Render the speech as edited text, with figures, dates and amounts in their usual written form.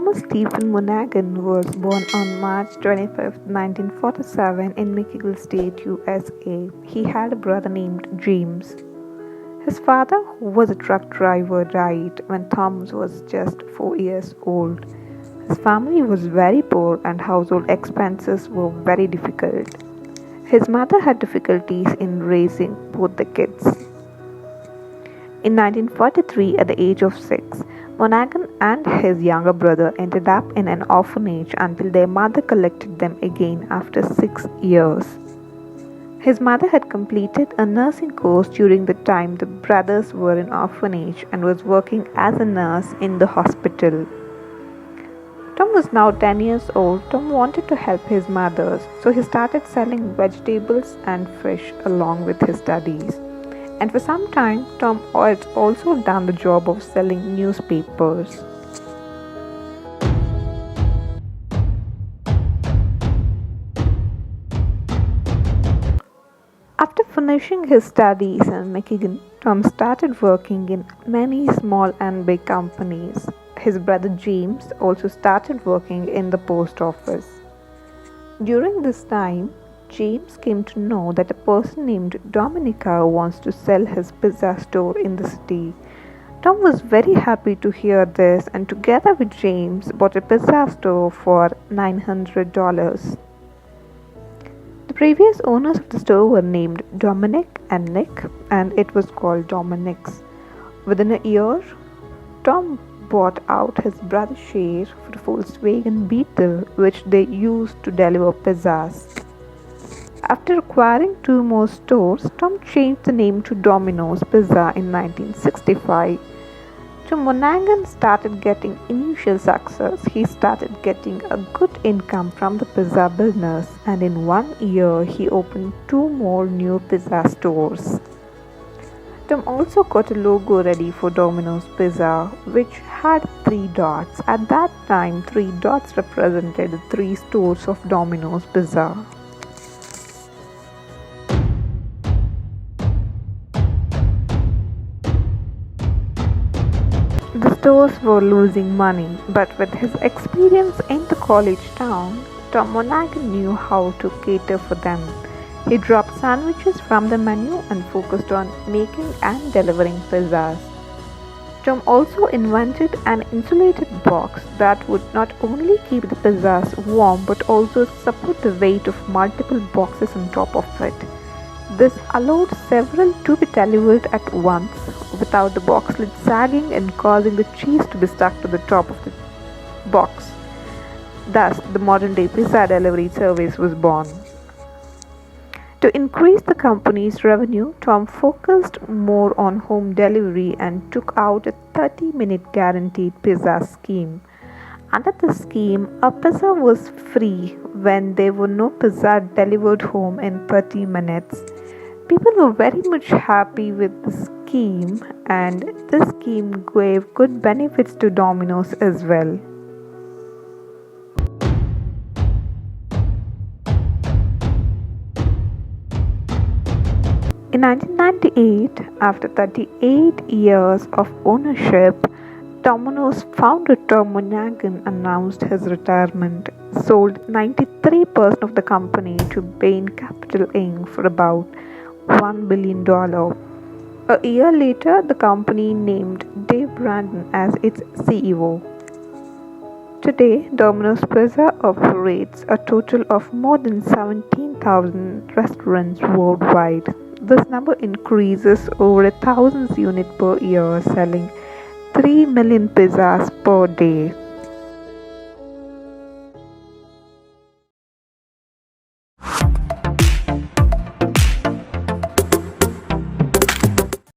Thomas Stephen Monaghan was born on March 25, 1947 in Michigan State, USA. He had a brother named James. His father, who was a truck driver, died when Thomas was just 4 years old. His family was very poor and household expenses were very difficult. His mother had difficulties in raising both the kids. In 1943, at the age of 6, Monaghan and his younger brother ended up in an orphanage until their mother collected them again after 6 years. His mother had completed a nursing course during the time the brothers were in orphanage and was working as a nurse in the hospital. Tom was now 10 years old. Tom wanted to help his mother, so he started selling vegetables and fish along with his studies. And for some time, Tom had also done the job of selling newspapers. After finishing his studies in Michigan, Tom started working in many small and big companies. His brother James also started working in the post office. During this time, James came to know that a person named Domino wants to sell his pizza store in the city. Tom was very happy to hear this and together with James bought a pizza store for $900. The previous owners of the store were named Dominic and Nick and it was called Dominic's. Within a year, Tom bought out his brother's share for a Volkswagen Beetle which they used to deliver pizzas. After acquiring 2 more stores, Tom changed the name to Domino's Pizza in 1965. Tom Monaghan started getting initial success. He started getting a good income from the pizza business and in 1 year he opened 2 more new pizza stores. Tom also got a logo ready for Domino's Pizza which had 3 dots. At that time, 3 dots represented the 3 stores of Domino's Pizza. The stores were losing money, but with his experience in the college town, Tom Monaghan knew how to cater for them. He dropped sandwiches from the menu and focused on making and delivering pizzas. Tom also invented an insulated box that would not only keep the pizzas warm but also support the weight of multiple boxes on top of it. This allowed several to be delivered at once without the box lid sagging and causing the cheese to be stuck to the top of the box. Thus, the modern-day pizza delivery service was born. To increase the company's revenue, Tom focused more on home delivery and took out a 30-minute guaranteed pizza scheme. Under the scheme, a pizza was free when there were no pizza delivered home in 30 minutes. People were very much happy with the scheme and this scheme gave good benefits to Domino's as well. In 1998, after 38 years of ownership, Domino's founder Tom Monaghan announced his retirement, sold 93% of the company to Bain Capital Inc. for about $1 billion. A year later, the company named Dave Brandon as its CEO. Today, Domino's Pizza operates a total of more than 17,000 restaurants worldwide. This number increases over 1,000 units per year, selling 3 million pizzas per day.